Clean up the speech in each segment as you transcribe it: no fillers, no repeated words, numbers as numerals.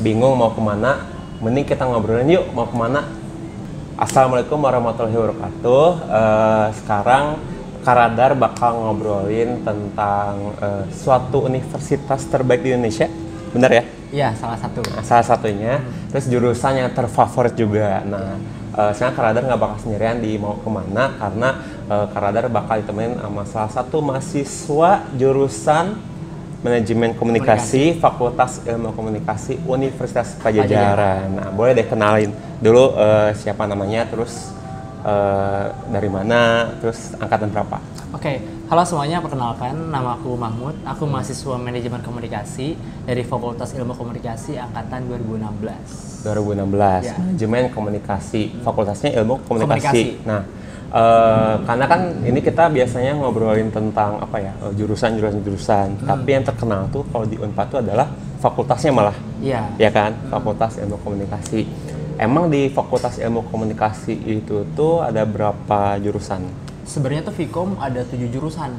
bingung mau kemana, mending kita ngobrolin yuk mau kemana. Assalamualaikum warahmatullahi wabarakatuh. Sekarang Kak Radar bakal ngobrolin tentang suatu universitas terbaik di Indonesia, benar ya? Iya, salah satu. Nah, salah satunya, terus jurusan yang terfavorit juga. Nah, sekarang Kak Radar nggak bakal sendirian di mau kemana, karena Kak Radar bakal ditemenin sama salah satu mahasiswa jurusan Manajemen Komunikasi, Fakultas Ilmu Komunikasi Universitas Padjadjaran. Nah, boleh deh kenalin dulu siapa namanya, terus dari mana, terus angkatan berapa? Oke, halo semuanya, perkenalkan nama aku Mahmud. Aku mahasiswa Manajemen Komunikasi dari Fakultas Ilmu Komunikasi angkatan 2016. 2016, ya. Manajemen Komunikasi, Fakultasnya Ilmu Komunikasi. Nah, karena kan ini kita biasanya ngobrolin tentang apa ya, jurusan. Tapi yang terkenal tuh kalau di Unpad tuh adalah fakultasnya malah, ya kan, Fakultas Ilmu Komunikasi. Emang di Fakultas Ilmu Komunikasi itu tuh ada berapa jurusan? Sebenarnya tuh Vkom ada 7 jurusan,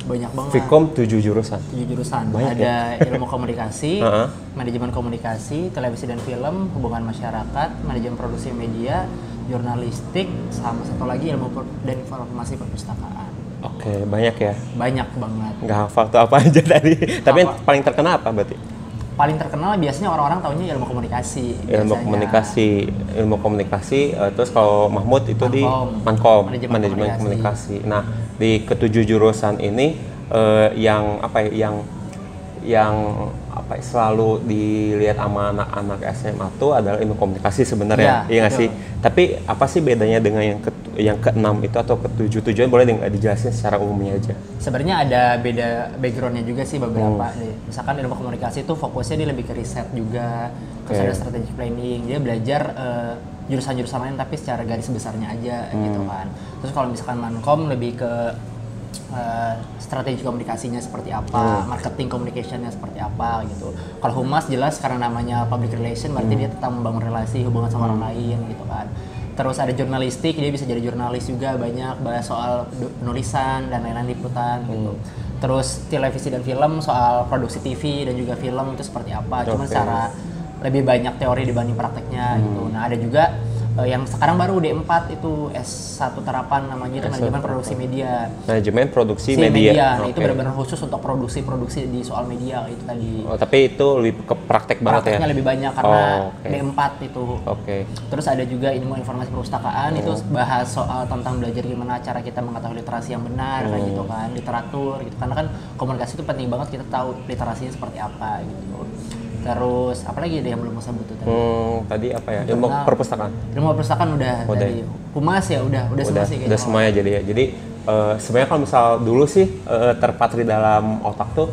banyak banget. Vkom 7 jurusan? 7 jurusan, banyak ada ya? Ilmu Komunikasi, Manajemen Komunikasi, Televisi dan Film, Hubungan Masyarakat, Manajemen Produksi Media, Jurnalistik, sama satu lagi Ilmu dan Informasi Perpustakaan. Oke, banyak ya? Banyak banget. Nggak hafal tuh apa aja tadi, tapi yang paling terkenal apa berarti? Paling terkenal biasanya orang-orang taunya ilmu komunikasi. Ilmu komunikasi, terus kalau Mahmud itu Mankom, di Mankom, Manajemen Komunikasi. Nah, di ketujuh jurusan ini yang selalu dilihat sama anak-anak SMA itu adalah ilmu komunikasi sebenarnya, iya nggak sih? Tapi apa sih bedanya dengan yang ke-6 itu atau ke-7 boleh dijelasin secara umumnya aja? Sebenarnya ada beda backgroundnya juga sih beberapa. Misalkan ilmu komunikasi itu fokusnya dia lebih ke riset juga, terus ada strategic planning, dia belajar jurusan-jurusan lain tapi secara garis besarnya aja gitu kan. Terus kalau misalkan Mankom lebih ke strategi komunikasinya seperti apa, marketing communicationnya seperti apa gitu. Kalau humas jelas karena namanya public relation berarti dia tetap membangun relasi, hubungan sama orang lain gitu kan. Terus ada jurnalistik, dia bisa jadi jurnalis juga, banyak bahas soal penulisan dan lain-lain liputan gitu. Terus televisi dan film soal produksi TV dan juga film itu seperti apa, cuma secara lebih banyak teori dibanding prakteknya gitu. Nah ada juga yang sekarang baru D4 itu S1 terapan namanya itu Manajemen Produksi Media. Manajemen Produksi Media. Nah, itu benar-benar khusus untuk produksi di soal media itu tadi. Oh, tapi itu lebih ke praktek banget ya? Prakteknya lebih banyak karena D4 itu. Terus ada juga ilmu informasi perpustakaan, itu bahas soal tentang belajar gimana cara kita mengetahui literasi yang benar kayak gitu kan, literatur gitu. Karena kan komunikasi itu penting banget kita tahu literasinya seperti apa gitu. Terus apa lagi deh yang belum saya butuh tadi? Tadi apa ya? Ilmu perpustakaan. Ilmu perpustakaan udah dari humas ya udah semua sih kayaknya. Udah semuanya jadi ya. Jadi sebenarnya kalau misal dulu sih terpatri dalam otak tuh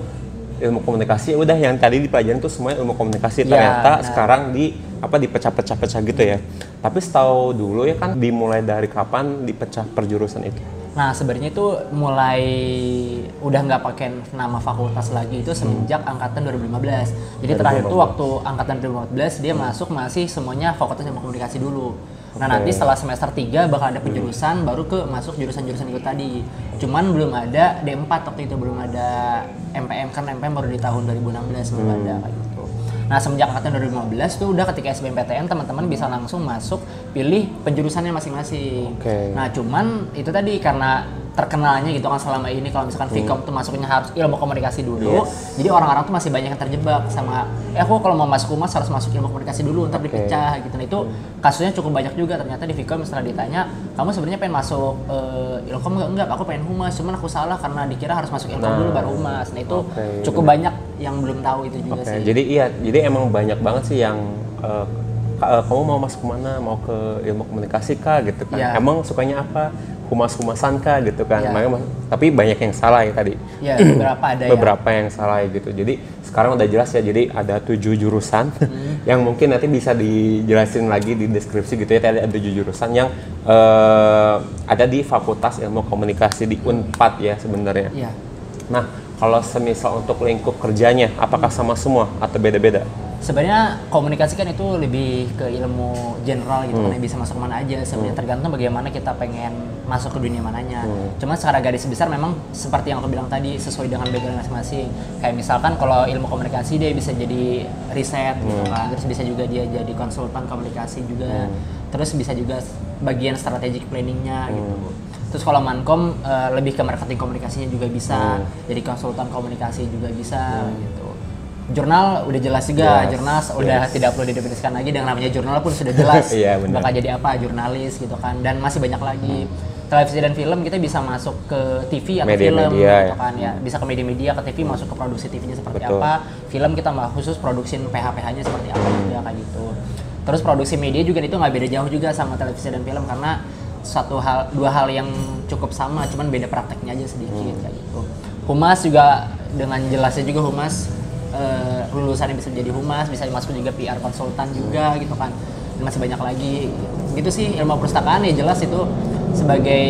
ilmu komunikasi udah yang tadi dipelajarin tuh semuanya ilmu komunikasi, ternyata sekarang dipecah-pecah gitu ya. Tapi setahu dulu ya kan dimulai dari kapan dipecah per jurusan itu? Nah sebenarnya itu mulai udah nggak pakai nama fakultas lagi itu semenjak angkatan 2015. Jadi terakhir tuh waktu angkatan 2015 dia masuk masih semuanya fakultas ilmu komunikasi dulu. Nah nanti setelah semester 3 bakal ada penjurusan baru ke masuk jurusan-jurusan itu tadi. Cuman belum ada D4 waktu itu, belum ada MPM, kan MPM baru di tahun 2016 belum ada kayak gitu. Nah semenjak angkatan 2015 tuh udah ketika SBMPTN teman-teman bisa langsung masuk pilih penjurusannya masing-masing. Nah cuman itu tadi karena terkenalnya gitu kan selama ini kalau misalkan Vkom tuh masuknya harus ilmu komunikasi dulu, jadi orang-orang tuh masih banyak yang terjebak sama aku kalau mau masuk humas harus masuk ilmu komunikasi dulu ntar dipecah gitu. Nah itu kasusnya cukup banyak juga ternyata di Vkom. Setelah ditanya kamu sebenarnya pengen masuk ilkom enggak, aku pengen humas, cuman aku salah karena dikira harus masuk ilkom dulu baru humas. Nah itu cukup banyak yang belum tahu itu juga sih. Jadi emang banyak banget sih yang kamu mau masuk kemana, mau ke ilmu komunikasi kah gitu kan? Emang sukanya apa? Humas-humasan kah gitu kan? Tapi banyak yang salah ya tadi. Ya, beberapa yang salah gitu. Jadi sekarang udah jelas ya. Jadi ada 7 jurusan yang mungkin nanti bisa dijelasin lagi di deskripsi gitu ya. Tadi ada 7 jurusan yang ada di Fakultas Ilmu Komunikasi di Unpad ya sebenarnya. Nah, kalau semisal untuk lingkup kerjanya, apakah sama semua atau beda-beda? Sebenarnya komunikasi kan itu lebih ke ilmu general gitu kan, yang bisa masuk kemana aja. Sebenarnya tergantung bagaimana kita pengen masuk ke dunia mananya. Cuma secara garis besar memang seperti yang aku bilang tadi, sesuai dengan background masing-masing. Kayak misalkan kalau ilmu komunikasi dia bisa jadi riset gitu kan, terus bisa juga dia jadi konsultan komunikasi juga, terus bisa juga bagian strategic planningnya gitu. Terus kalau Mankom lebih ke marketing komunikasinya juga bisa, jadi konsultan komunikasi juga bisa gitu. Jurnal udah jelas juga, jurnal udah tidak perlu didefinisikan lagi, dengan namanya jurnal pun sudah jelas bakal jadi apa, jurnalis gitu kan, dan masih banyak lagi. Televisi dan film kita bisa masuk ke TV atau film gitu kan ya, bisa ke media-media, ke TV masuk ke produksi TV-nya seperti apa, film kita khusus produksi PH-PH-nya seperti apa juga kayak gitu. Terus produksi media juga itu nggak beda jauh juga sama televisi dan film, karena dua hal yang cukup sama, cuman beda prakteknya aja sedikit kayak gitu. Humas juga dengan jelasnya juga, humas lulusannya bisa jadi humas, bisa masuk juga PR konsultan juga gitu kan, dan masih banyak lagi gitu sih. Ilmu perpustakaan ya jelas itu sebagai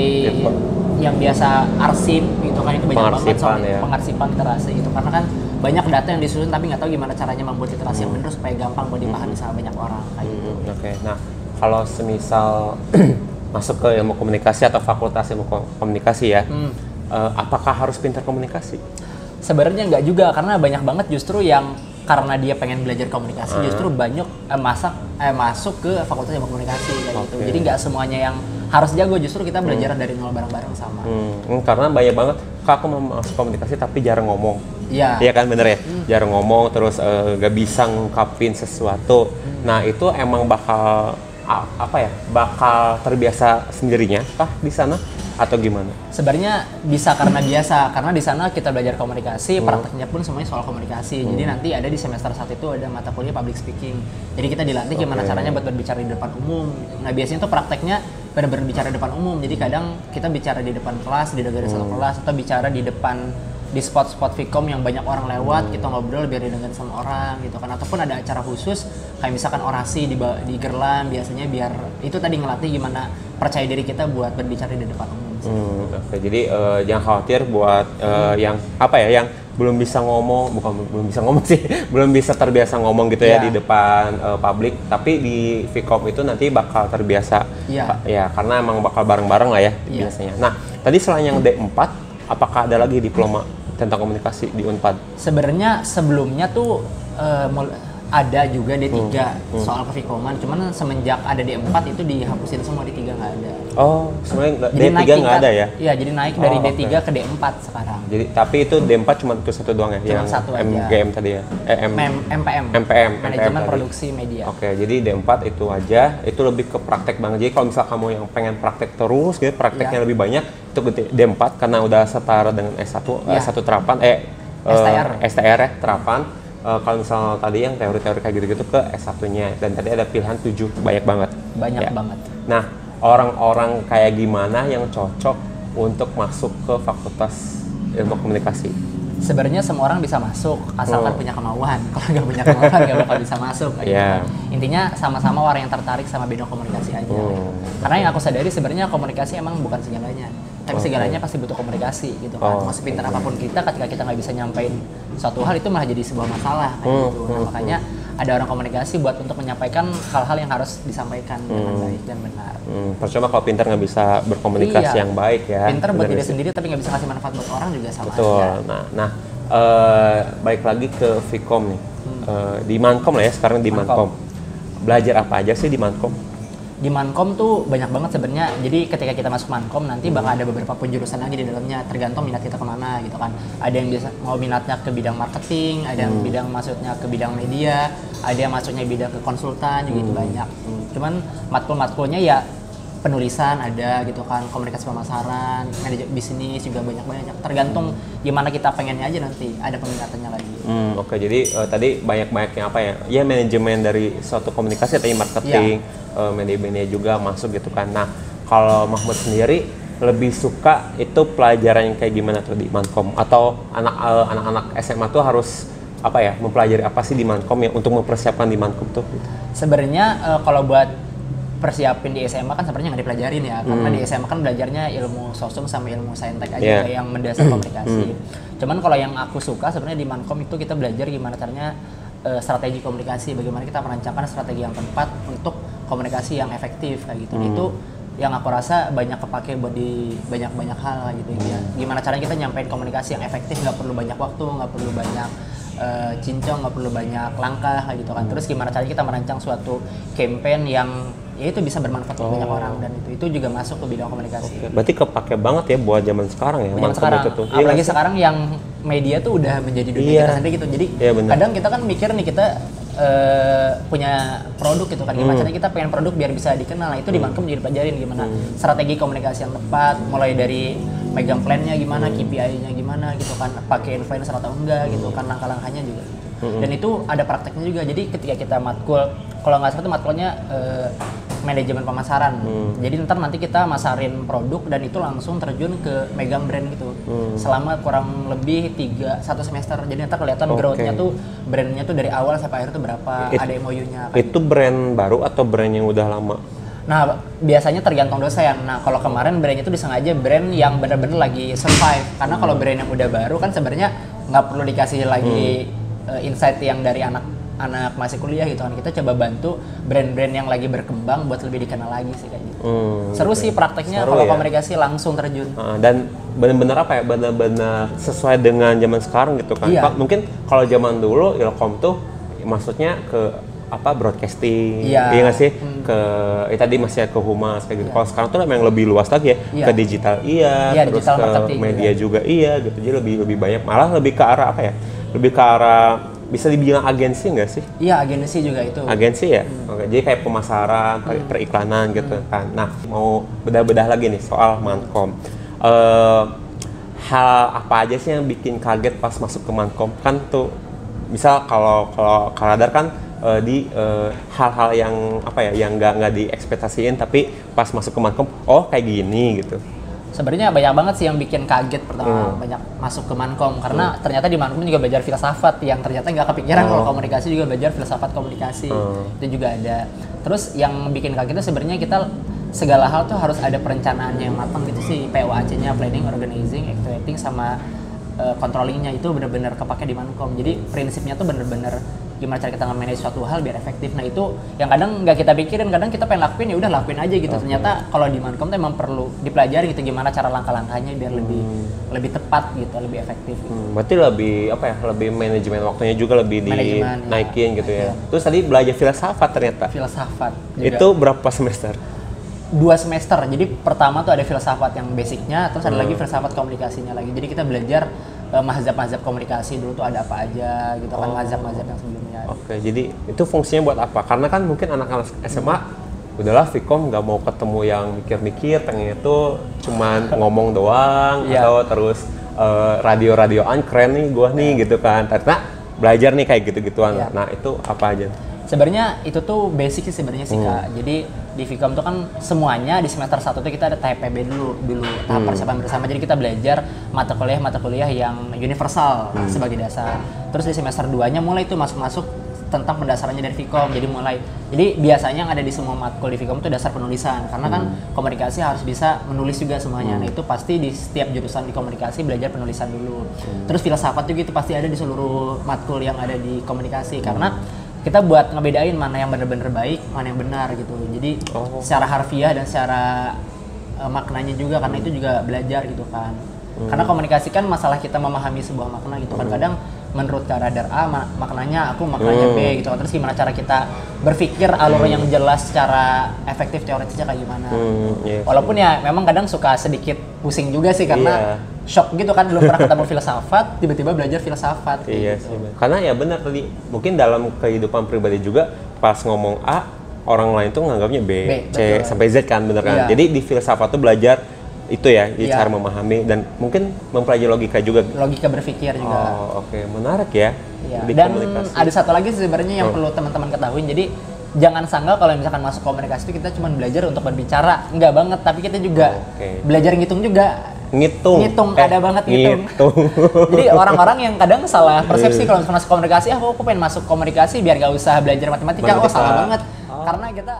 yang biasa arsip gitu kan, itu banyak banget soal pengarsipan literasi gitu, karena kan banyak data yang disusun tapi nggak tahu gimana caranya membuat literasi yang benar supaya gampang buat dipahami sama banyak orang kayak gitu. Oke. Nah, kalau semisal masuk ke ilmu komunikasi atau fakultas ilmu komunikasi ya, apakah harus pintar komunikasi? Sebenarnya nggak juga, karena banyak banget justru yang karena dia pengen belajar komunikasi justru banyak masuk ke fakultas ilmu komunikasi kayak gitu. Jadi nggak semuanya yang harus jago, justru kita belajar dari nol bareng-bareng sama. Karena banyak banget, Kak, aku mau masuk komunikasi tapi jarang ngomong. Iya kan, bener ya? Jarang ngomong, terus nggak bisa ngungkapin sesuatu. Nah, itu emang bakal bakal terbiasa sendirinya kah di sana atau gimana? Sebenarnya bisa karena biasa, karena di sana kita belajar komunikasi, prakteknya pun semuanya soal komunikasi. Jadi nanti ada di semester 1 itu ada mata kuliah public speaking. Jadi kita dilatih gimana caranya buat berbicara di depan umum. Nah, biasanya tuh prakteknya benar-benar bicara di depan umum. Jadi kadang kita bicara di depan kelas, di satu kelas, atau bicara di depan di spot-spot Vkom yang banyak orang lewat, kita ngobrol biar didengar sama orang gitu kan. Ataupun ada acara khusus kayak misalkan orasi di Gerlam, biasanya biar itu tadi ngelatih gimana percaya diri kita buat berbicara di depan umum. Oke, jadi jangan khawatir buat yang yang belum bisa ngomong, belum bisa ngomong sih, belum bisa terbiasa ngomong gitu ya di depan publik, tapi di Vkom itu nanti bakal terbiasa ya, karena emang bakal bareng-bareng lah ya biasanya. Nah, tadi selain yang D4, apakah ada lagi diploma tentang komunikasi di Unpad? Sebenarnya sebelumnya tuh ada juga D3 soal kevikoman, cuman semenjak ada D4 itu dihapusin semua, D3 nggak ada. Oh, sebenarnya D3 nggak ada ya? Iya, jadi naik dari D3 ke D4 sekarang. Jadi tapi itu D4 cuma itu satu doang ya? Cuma satu aja. MGM tadi ya? MPM. Manajemen Produksi Media. Oke, jadi D4 itu aja, itu lebih ke praktek banget. Jadi kalau misal kamu yang pengen praktek terus gitu, prakteknya lebih banyak, itu D4 karena udah setara dengan S1 terapan, STR ya, terapan. Kalau misalnya tadi yang teori-teori kayak gitu-gitu ke S1-nya, dan tadi ada pilihan 7, banyak banget. Banyak banget. Nah, orang-orang kayak gimana yang cocok untuk masuk ke Fakultas Ilmu Komunikasi? Sebenarnya semua orang bisa masuk asalkan punya kemauan. Kalau nggak punya kemauan nggak bakal bisa masuk. Intinya sama-sama orang yang tertarik sama bidang komunikasi aja. Karena yang aku sadari sebenarnya komunikasi emang bukan segalanya. Tapi segalanya pasti butuh komunikasi gitu kan. Mau sepintar apapun kita, ketika kita nggak bisa nyampein suatu hal itu malah jadi sebuah masalah gitu. Nah, makanya ada orang komunikasi buat untuk menyampaikan hal-hal yang harus disampaikan dengan baik dan benar. Percuma kalau pintar nggak bisa berkomunikasi yang baik ya. Pintar buat diri sendiri tapi nggak bisa kasih manfaat buat orang juga sama. Betul. Aja. Nah, balik lagi ke Vkom nih. Di Mankom lah ya, sekarang di Mankom. Belajar apa aja sih di Mankom? Di Mankom tuh banyak banget sebenarnya. Jadi ketika kita masuk Mankom nanti bakal ada beberapa penjurusan lagi di dalamnya, tergantung minat kita kemana gitu kan. Ada yang bisa mau minatnya ke bidang marketing, ada yang bidang masuknya ke bidang media, ada yang masuknya bidang ke konsultan juga itu banyak. Cuman matkul-matkulnya ya penulisan ada gitu kan, komunikasi pemasaran, manajemen bisnis juga banyak-banyak. Tergantung gimana kita pengennya aja, nanti ada peminatannya lagi. Oke, jadi tadi banyak-banyaknya apa ya? Ya manajemen dari suatu komunikasi atau marketing, manajemennya juga masuk gitu kan. Nah, kalau Mahmud sendiri lebih suka itu pelajaran yang kayak gimana tuh di Mankom? Atau anak-anak SMA tuh harus mempelajari apa sih di Mankom ya untuk mempersiapkan di Mankom tuh? Sebenarnya kalau buat persiapin di SMA kan sebenarnya nggak dipelajarin ya, karena di SMA kan belajarnya ilmu sosum sama ilmu saintek aja yang mendasar komunikasi. Cuman kalau yang aku suka sebenarnya di Mankom itu kita belajar gimana caranya strategi komunikasi, bagaimana kita merancangkan strategi yang tepat untuk komunikasi yang efektif kayak gitu. Itu yang aku rasa banyak kepake buat di banyak hal gitu ya. Gimana caranya kita nyampein komunikasi yang efektif, nggak perlu banyak waktu, nggak perlu banyak cincong, nggak perlu banyak langkah kayak gitu kan. Terus gimana caranya kita merancang suatu campaign yang ya itu bisa bermanfaat untuk banyak orang, dan itu juga masuk ke bidang komunikasi. Berarti kepake banget ya buat zaman sekarang ya. Zaman sekarang, apalagi sekarang yang media tuh udah menjadi dunia kita sendiri gitu. Jadi kadang kita kan mikir nih kita punya produk gitu kan, gimana caranya kita pengen produk biar bisa dikenal. Nah itu di Mankom jadi pelajarin gimana strategi komunikasi yang tepat, mulai dari megang plan-nya gimana, KPI-nya gimana gitu kan, pakai influencer atau enggak gitu kan, langkah-langkahnya juga. Dan itu ada prakteknya juga. Jadi ketika kita matkul, kalau nggak salah itu matkulnya manajemen pemasaran. Jadi nanti kita masarin produk dan itu langsung terjun ke megang brand gitu. Selama kurang lebih 1 semester. Jadi nanti kelihatan growth-nya tuh, brandnya tuh dari awal sampai akhir tuh berapa, ada MOU-nya. Itu brand baru atau brand yang udah lama? Nah, biasanya tergantung dosen. Nah, kalau kemarin brandnya itu disengaja brand yang benar-benar lagi survive. Karena kalau brand yang udah baru kan sebenarnya nggak perlu dikasih lagi insight yang dari anak masih kuliah gitu kan. Kita coba bantu brand-brand yang lagi berkembang buat lebih dikenal lagi sih kayak gitu. Seru sih prakteknya kalau komunikasi langsung terjun. Dan benar-benar apa ya? Benar-benar sesuai dengan zaman sekarang gitu kan. Mungkin kalau zaman dulu Ilkom tuh maksudnya ke broadcasting, iya nggak sih? Ke tadi masih ke humas kayak gitu. Kalau sekarang tuh memang lebih luas lagi ya, ke digital terus digital ke media juga gitu. Jadi lebih banyak, malah lebih ke arah apa ya? Lebih ke arah bisa dibilang agensi nggak sih? Iya, agensi juga itu. Agensi ya? Oke, jadi kayak pemasaran, periklanan gitu kan. Nah, mau bedah-bedah lagi nih soal Mankom. Hal apa aja sih yang bikin kaget pas masuk ke Mankom? Kan tuh, misal kalau Radar kan di hal-hal yang apa ya, yang nggak diekspektasiin, tapi pas masuk ke Mankom, kayak gini gitu. Sebenarnya banyak banget sih yang bikin kaget pertama banyak masuk ke Mankom, karena ternyata di Mankom juga belajar filsafat yang ternyata nggak kepikiran. Kalau komunikasi juga belajar filsafat komunikasi, itu juga ada. Terus yang bikin kaget itu sebenarnya kita segala hal tuh harus ada perencanaannya yang matang gitu sih. POAC-nya, planning, organizing, activating, sama controllingnya itu benar-benar kepake di Mankom. Jadi prinsipnya tuh benar-benar gimana cara kita nge-manage suatu hal biar efektif. Nah itu yang kadang nggak kita pikirin, kadang kita pengen lakuin ya udah lakuin aja gitu. Ternyata kalau di Mankom tuh emang perlu dipelajari gitu, gimana cara langkah-langkahnya biar lebih tepat gitu, lebih efektif gitu. Berarti lebih apa ya, lebih manajemen waktunya juga lebih dinaikin gitu ya. Terus tadi belajar filsafat ternyata. Filsafat juga. Itu berapa semester? 2 semester. Jadi pertama tuh ada filsafat yang basicnya, terus ada lagi filsafat komunikasinya lagi. Jadi kita belajar mazhab-mazhab komunikasi dulu tuh ada apa aja gitu kan, mazhab-mazhab yang sebelumnya. Oke, jadi itu fungsinya buat apa? Karena kan mungkin anak-anak SMA udahlah Vkom nggak mau ketemu yang mikir-mikir, pengen itu cuman ngomong doang atau terus radio-radioan keren nih gua nih gitu kan. Ternyata belajar nih kayak gitu-gituan. Nah, itu apa aja? Sebenarnya itu tuh basic sih sebenarnya sih Kak. Jadi di Vkom tuh kan semuanya di semester 1 tuh kita ada TPB dulu tahap persiapan bersama. Jadi kita belajar mata kuliah yang universal sebagai dasar. Terus di semester 2-nya mulai tuh masuk tentang pendasarannya dari Vkom. Jadi biasanya yang ada di semua matkul di Vkom itu dasar penulisan, karena kan komunikasi harus bisa menulis juga semuanya. Nah itu pasti di setiap jurusan di komunikasi belajar penulisan dulu. Terus filsafat juga itu pasti ada di seluruh matkul yang ada di komunikasi, karena kita buat ngebedain mana yang benar-benar baik, mana yang benar gitu. Jadi secara harfiah dan secara maknanya juga, karena itu juga belajar gitu kan. Karena komunikasi kan masalah kita memahami sebuah makna gitu kan. Kadang menurut Kak Radar A maknanya B gitu kan. Terus gimana cara kita berpikir alur yang jelas secara efektif teoritisnya kayak gimana. Walaupun ya memang kadang suka sedikit pusing juga sih, karena shock gitu kan, belum pernah ketemu filsafat, tiba-tiba belajar filsafat. Iya gitu. sih. Karena ya benar tadi, mungkin dalam kehidupan pribadi juga pas ngomong A, orang lain tuh nganggapnya B C betul. Sampai Z kan, bener kan? Jadi di filsafat tuh belajar itu ya, cara memahami dan mungkin mempelajari logika juga. Logika berpikir juga. Oke. Menarik ya. Dan ada satu lagi sebenarnya yang perlu teman-teman ketahui. Jadi jangan sangka kalau misalkan masuk komunikasi itu kita cuma belajar untuk berbicara, enggak banget, tapi kita juga belajar ngitung juga. Ngitung ada banget ngitung. Jadi orang-orang yang kadang salah persepsi kalau misalkan masuk komunikasi, aku pengen masuk komunikasi biar gak usah belajar matematika. Salah banget. Karena kita